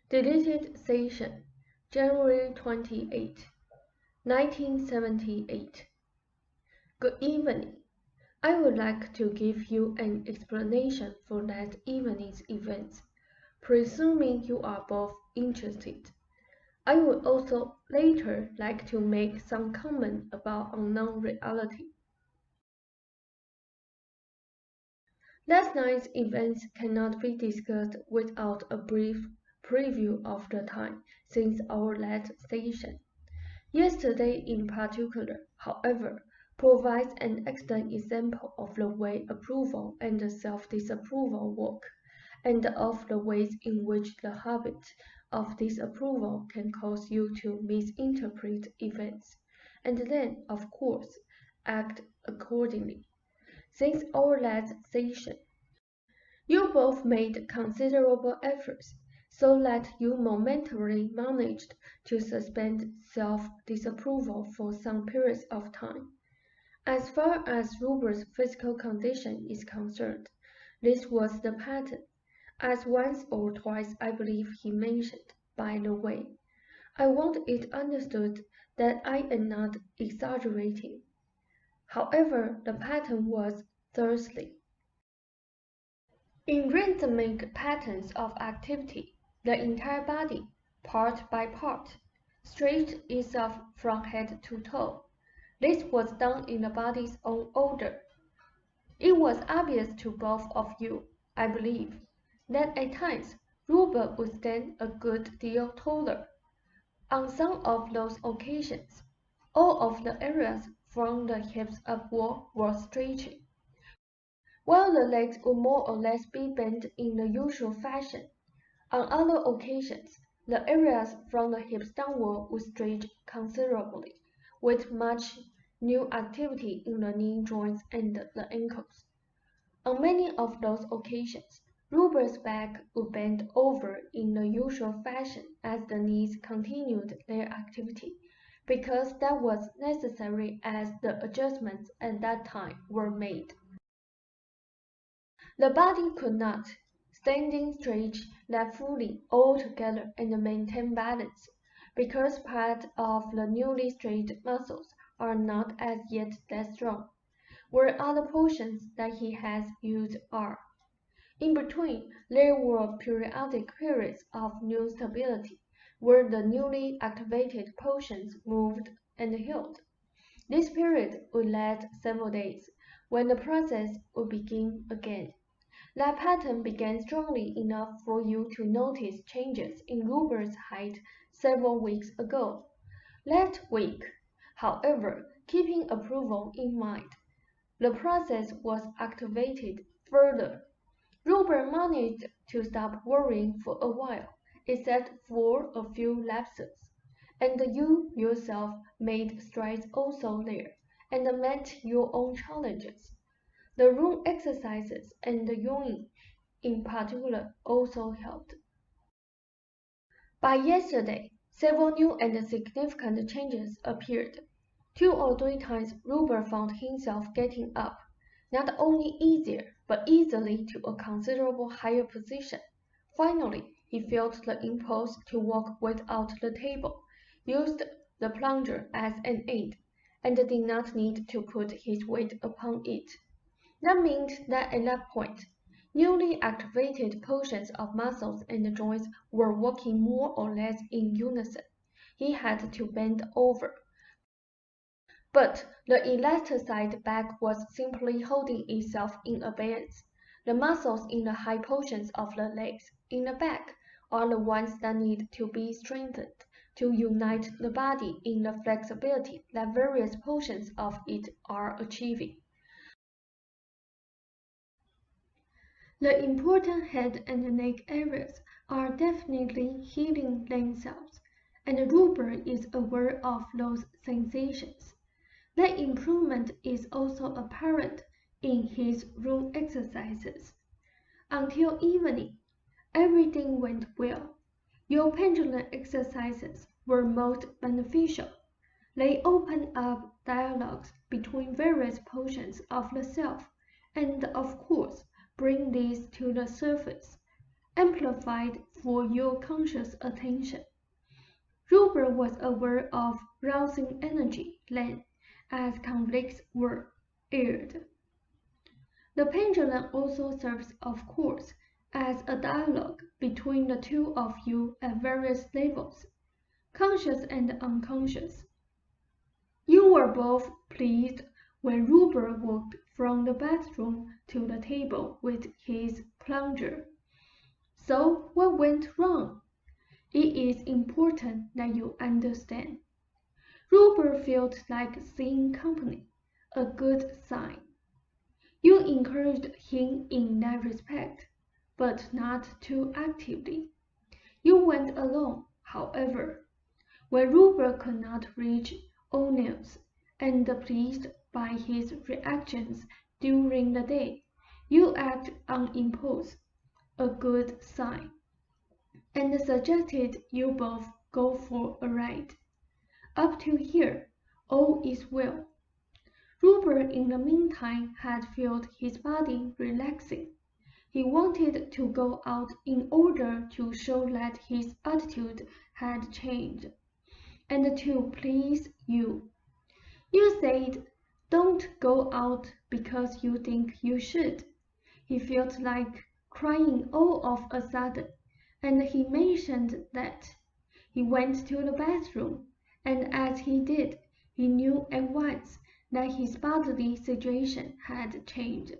Deleted Session, January 28, 1978. Good evening. I would like to give you an explanation for that evening's events, presuming you are both interested. I would also later like to make some comment about unknown reality. Last night's events cannot be discussed without a brief preview of the time since our last session. Yesterday in particular, however, provides an excellent example of the way approval and self-disapproval work, and of the ways in which the habit of disapproval can cause you to misinterpret events, and then, of course, act accordingly. Since our last session, you both made considerable efforts, so that you momentarily managed to suspend self-disapproval for some periods of time. As far as Rupert's physical condition is concerned, this was the pattern, as once or twice I believe he mentioned, by the way. I want it understood that I am not exaggerating. However, the pattern was thusly. In rhythmic patterns of activity, the entire body, part by part, stretched itself from head to toe. This was done in the body's own order. It was obvious to both of you, I believe, that at times Rupert would stand a good deal taller. On some of those occasions, all of the areas from the hips upward were stretching, while the legs would more or less be bent in the usual fashion. On other occasions, the areas from the hips downward would stretch considerably, with much new activity in the knee joints and the ankles. On many of those occasions, Rupert's back would bend over in the usual fashion as the knees continued their activity, because that was necessary as the adjustments at that time were made. The body could not, standing stretch that fully all together and maintain balance, because part of the newly stretched muscles are not as yet that strong, where other portions that he has used are. In between, there were periodic periods of new stability, where the newly activated portions moved and healed. This period would last several days, when the process would begin again. That pattern began strongly enough for you to notice changes in Rupert's height several weeks ago. That week, however, keeping approval in mind, the process was activated further. Rupert managed to stop worrying for a while, except for a few lapses, and you yourself made strides also there, and met your own challenges. The room exercises and the yawning in particular also helped. By yesterday, several new and significant changes appeared. 2 or 3 times Rupert found himself getting up, not only easier, but easily to a considerable higher position. Finally, he felt the impulse to walk without the table, used the plunger as an aid, and did not need to put his weight upon it. That meant that at that point, newly activated portions of muscles and joints were working more or less in unison. He had to bend over, but the elasticized back was simply holding itself in abeyance. The muscles in the high portions of the legs in the back are the ones that need to be strengthened to unite the body in the flexibility that various portions of it are achieving. The important head and neck areas are definitely healing themselves, and Rupert is aware of those sensations. That improvement is also apparent in his room exercises. Until evening, everything went well. Your pendulum exercises were most beneficial. They opened up dialogues between various portions of the self, and of course, bring these to the surface. amplified for your conscious attention. Rupert was aware of rousing energy then, as conflicts were aired. The pendulum also serves, of course, as a dialogue between the two of you at various levels, conscious and unconscious. You were both pleased when Rupert walked from the bathroom to the table with his plunger. So what went wrong? It is important that you understand. Rupert felt like seeing company, a good sign. You encouraged him in that respect, but not too actively. You went alone, however, when Rupert could not reach O'Neill's, and pleased by his reactions during the day, you acted on impulse, a good sign, and suggested you both go for a ride. Up to here, all is well. Rupert in the meantime had felt his body relaxing. He wanted to go out in order to show that his attitude had changed, and to please you. You said, "Don't go out because you think you should." He felt like crying all of a sudden, and he mentioned that. He went to the bathroom, and as he did, he knew at once that his bodily situation had changed.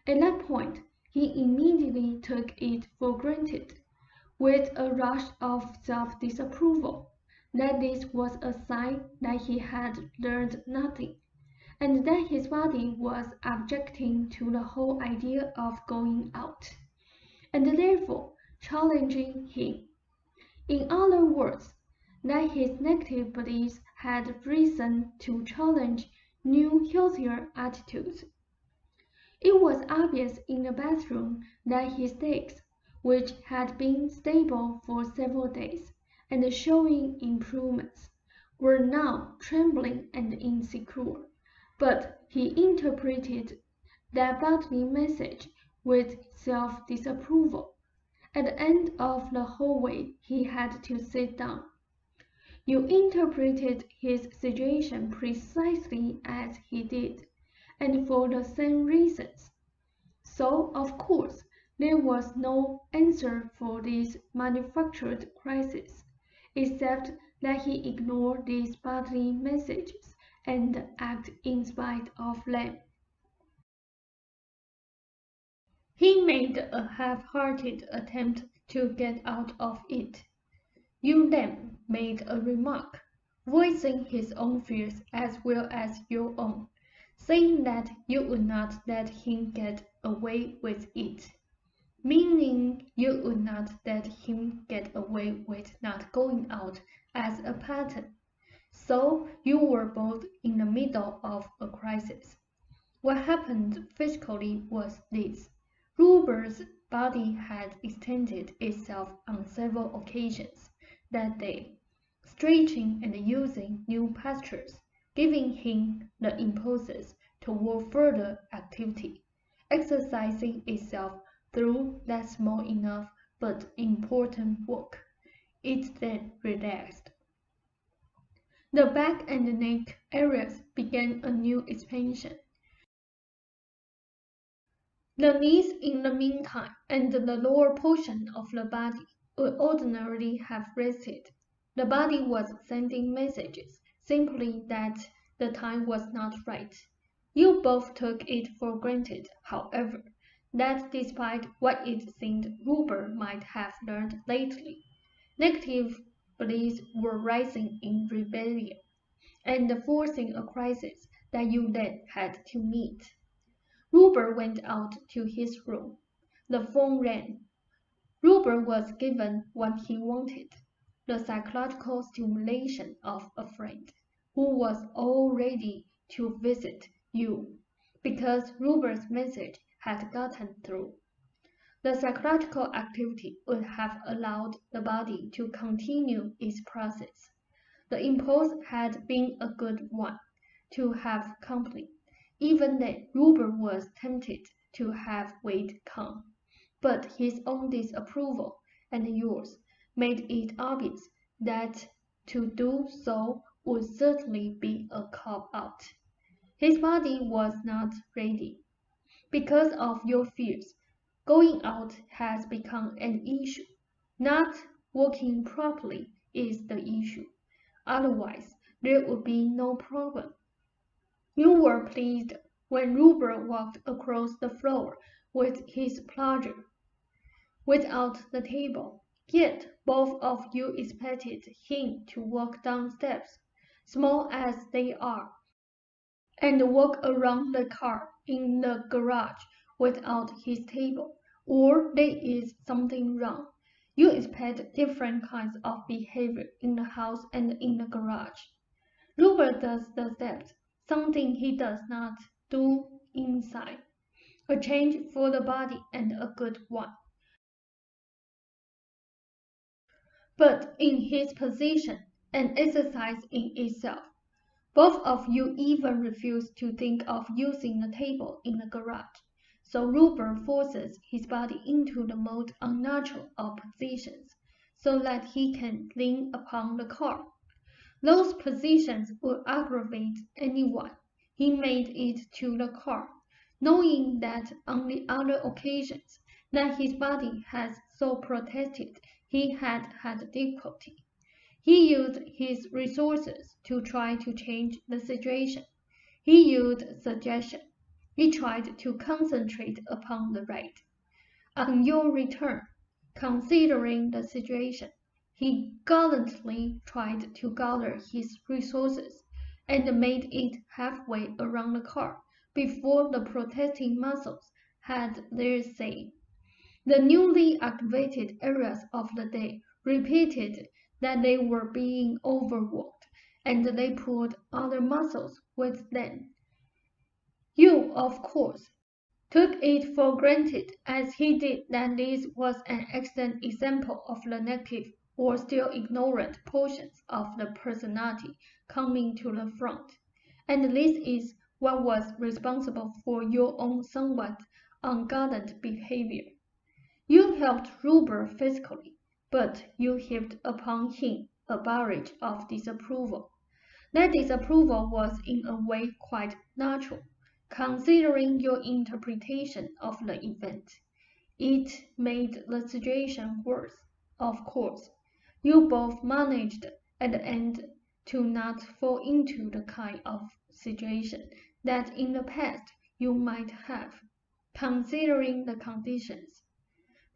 At that point, he immediately took it for granted, with a rush of self-disapproval, that this was a sign that he had learned nothing, and that his body was objecting to the whole idea of going out, and therefore challenging him. In other words, that his negative beliefs had reason to challenge new, healthier attitudes. It was obvious in the bathroom that his legs, which had been stable for several days and showing improvements, were now trembling and insecure, but he interpreted that bodily message with self-disapproval. At the end of the hallway, he had to sit down. You interpreted his situation precisely as he did, and for the same reasons. So, of course, there was no answer for this manufactured crisis, except that he ignored these bodily messages and acted in spite of them. He made a half-hearted attempt to get out of it. You then made a remark, voicing his own fears as well as your own, saying that you would not let him get away with it, meaning you would not let him get away with not going out as a pattern. So you were both in the middle of a crisis. What happened physically was this. Rupert's body had extended itself on several occasions that day, stretching and using new postures, giving him the impulses toward further activity, exercising itself through that small enough but important work. It then relaxed. The back and neck areas began a new expansion. The knees in the meantime and the lower portion of the body would ordinarily have rested. The body was sending messages, simply that the time was not right. You both took it for granted, however, that despite what it seemed Rupert might have learned lately, negative beliefs were rising in rebellion, and forcing a crisis that you then had to meet. Rupert went out to his room. The phone rang. Rupert was given what he wanted, the psychological stimulation of a friend who was all ready to visit you, because Rupert's message had gotten through. The psychological activity would have allowed the body to continue its process. The impulse had been a good one, to have company. Even then, Rupert was tempted to have Wade come, but his own disapproval and yours made it obvious that to do so would certainly be a cop-out. His body was not ready. Because of your fears, going out has become an issue. Not walking properly is the issue. Otherwise, there would be no problem. You were pleased when Rupert walked across the floor with his plunger without the table, yet both of you expected him to walk down steps, small as they are, and walk around the car in the garage without his table, or there is something wrong. You expect different kinds of behavior in the house and in the garage. Rupert does the steps, something he does not do inside. A change for the body and a good one. But in his position, an exercise in itself. Both of you even refuse to think of using the table in the garage. So Rupert forces his body into the most unnatural of positions, so that he can lean upon the car. Those positions would aggravate anyone. He made it to the car, knowing that on the other occasions that his body has so protested, he had had difficulty. He used his resources to try to change the situation. He used suggestion. He tried to concentrate upon the right. On your return, considering the situation, he gallantly tried to gather his resources and made it halfway around the car before the protesting muscles had their say. The newly activated areas of the day repeated that they were being overworked, and they pulled other muscles with them. You, of course, took it for granted, as he did, that this was an excellent example of the negative or still ignorant portions of the personality coming to the front, and this is what was responsible for your own somewhat ungallant behavior. You helped Rupert physically, but you heaped upon him a barrage of disapproval. That disapproval was in a way quite natural, considering your interpretation of the event. It made the situation worse, of course. You both managed at the end to not fall into the kind of situation that in the past you might have, considering the conditions.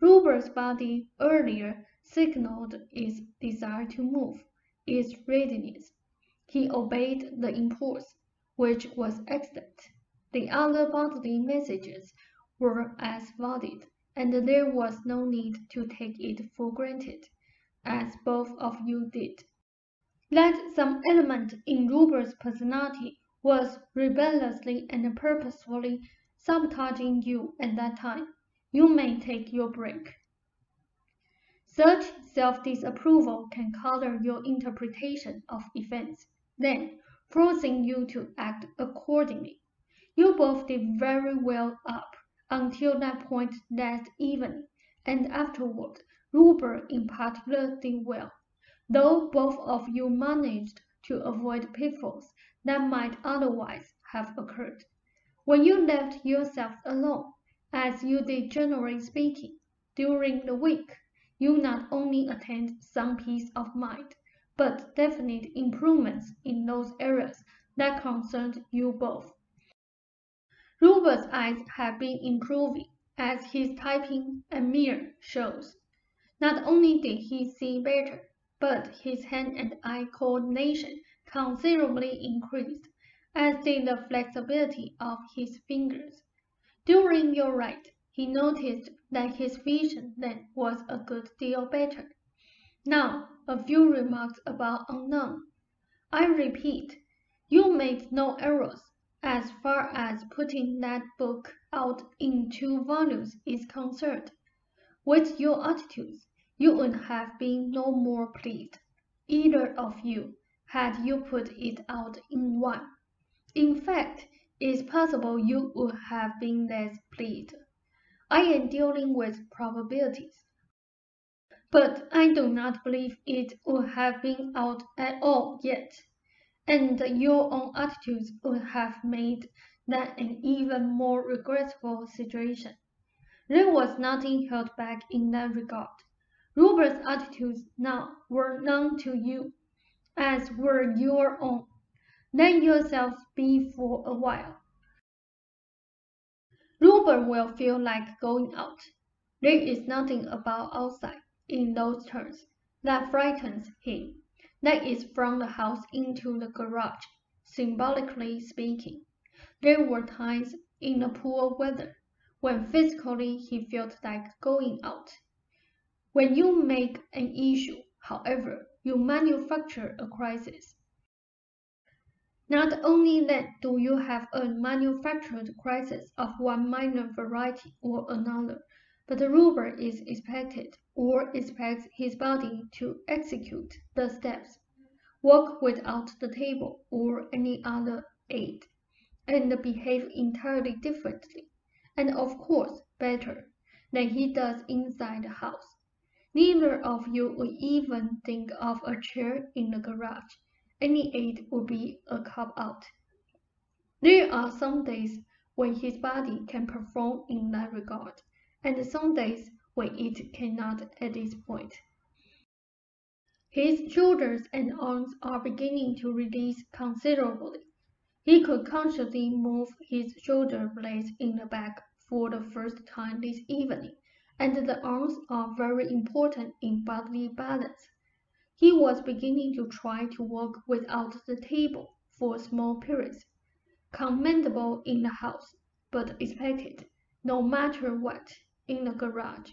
Rupert's body earlier signaled its desire to move, its readiness. He obeyed the impulse, which was excellent. The other bodily messages were as valid, and there was no need to take it for granted, as both of you did. That some element in Rupert's personality was rebelliously and purposefully sabotaging you at that time. You may take your break. Such self-disapproval can color your interpretation of events, then forcing you to act accordingly. You both did very well up until that point that evening, and afterward, Rupert in particular did well, though both of you managed to avoid pitfalls that might otherwise have occurred. When you left yourselves alone, as you did generally speaking, during the week, you not only attained some peace of mind, but definite improvements in those areas that concerned you both. Rupert's eyes have been improving, as his typing and mirror shows. Not only did he see better, but his hand and eye coordination considerably increased, as did the flexibility of his fingers. During your ride, he noticed that his vision then was a good deal better. Now, a few remarks about unknown. I repeat, you made no errors as far as putting that book out in 2 volumes is concerned. With your attitudes, you would have been no more pleased, either of you, had you put it out in 1. In fact, it's possible you would have been less pleased. I am dealing with probabilities. But I do not believe it would have been out at all yet, and your own attitudes would have made that an even more regrettable situation. There was nothing held back in that regard. Rupert's attitudes now were known to you, as were your own. Let yourselves be for a while. Rupert will feel like going out. There is nothing about outside, in those terms, that frightens him. That is from the house into the garage, symbolically speaking. There were times in the poor weather when physically he felt like going out. When you make an issue, however, you manufacture a crisis. Not only then do you have a manufactured crisis of one minor variety or another, but Rupert is expected or expects his body to execute the steps, walk without the table or any other aid, and behave entirely differently, and of course better, than he does inside the house. Neither of you would even think of a chair in the garage. Any aid would be a cop-out. There are some days when his body can perform in that regard, and some days when it cannot at this point. His shoulders and arms are beginning to release considerably. He could consciously move his shoulder blades in the back for the first time this evening, and the arms are very important in bodily balance. He was beginning to try to walk without the table for small periods, commendable in the house, but expected, no matter what, in the garage.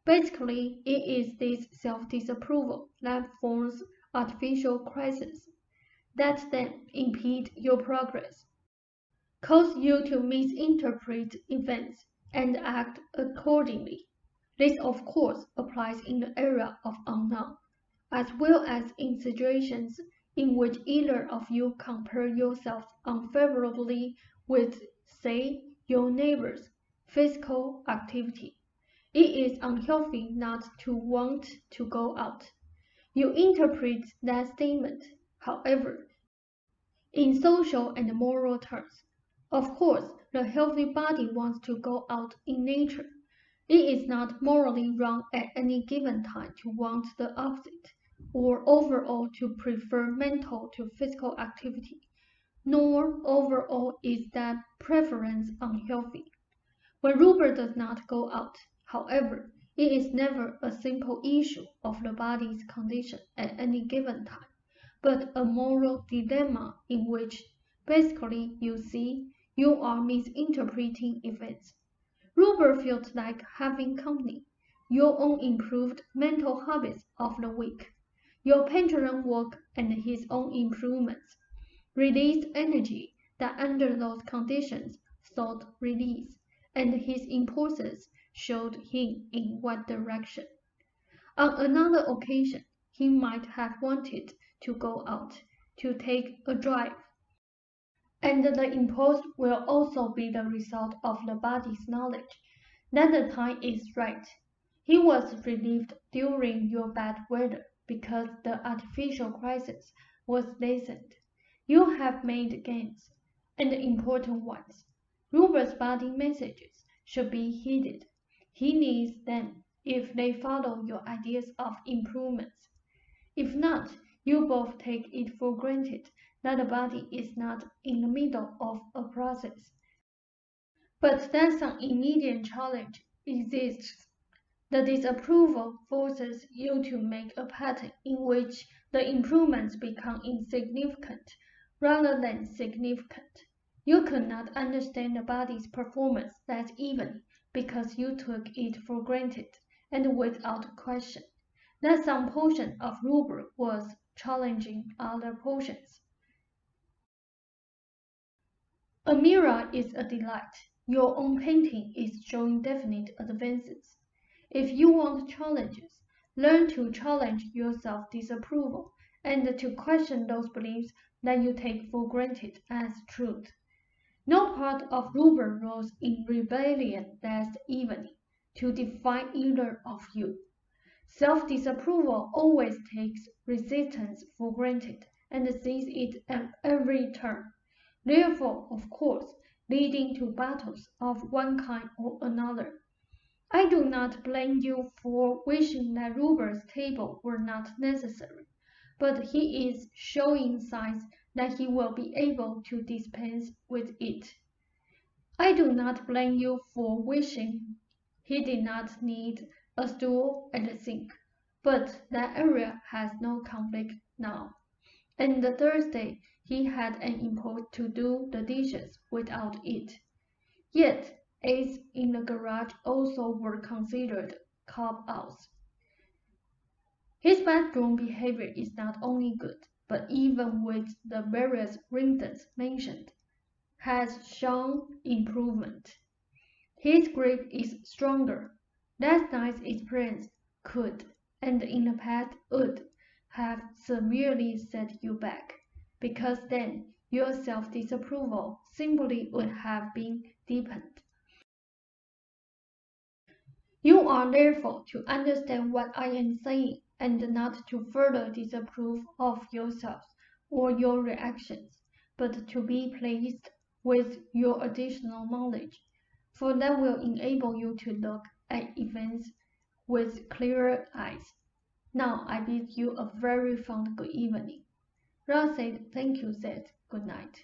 Basically, it is this self-disapproval that forms artificial crises, that then impede your progress, cause you to misinterpret events and act accordingly. This, of course, applies in the area of unknown, as well as in situations in which either of you compare yourself unfavorably with, say, your neighbor's physical activity. It is unhealthy not to want to go out. You interpret that statement, however, in social and moral terms. Of course, the healthy body wants to go out in nature. It is not morally wrong at any given time to want the opposite, or overall to prefer mental to physical activity, nor overall is that preference unhealthy. When Rupert does not go out, however, it is never a simple issue of the body's condition at any given time, but a moral dilemma in which, basically, you see, you are misinterpreting events. Rupert felt like having company, your own improved mental habits of the week, your pendulum walk and his own improvements, released energy that under those conditions sought release, and his impulses showed him in what direction. On another occasion, he might have wanted to go out, to take a drive, and the impulse will also be the result of the body's knowledge that the time is right. He was relieved during your bad weather because the artificial crisis was lessened. You have made gains, and important ones. Rupert's body messages should be heeded. He needs them if they follow your ideas of improvements. If not, you both take it for granted that the body is not in the middle of a process, but that some immediate challenge exists. The disapproval forces you to make a pattern in which the improvements become insignificant rather than significant. You could not understand the body's performance that evening because you took it for granted and without question that some portion of Rupert was challenging other portions. A mirror is a delight. Your own painting is showing definite advances. If you want challenges, learn to challenge your self-disapproval and to question those beliefs that you take for granted as truth. No part of Rupert rose in rebellion last evening to defy either of you. Self-disapproval always takes resistance for granted and sees it at every turn, therefore, of course, leading to battles of one kind or another. I do not blame you for wishing that Rupert's table were not necessary, but he is showing signs that he will be able to dispense with it. I do not blame you for wishing he did not need a stool and a sink, but that area has no conflict now. And the Thursday he had an impulse to do the dishes without it. Yet aids in the garage also were considered cop-outs. His bedroom behavior is not only good, but even with the various reasons mentioned, has shown improvement. His grip is stronger. Last night's experience could, and in the past would, have severely set you back, because then your self-disapproval simply would have been deepened. You are therefore to understand what I am saying, and not to further disapprove of yourself or your reactions, but to be pleased with your additional knowledge, for that will enable you to look at events with clearer eyes. Now I bid you a very fond good evening. Ralph said, "Thank you," said, "Good night."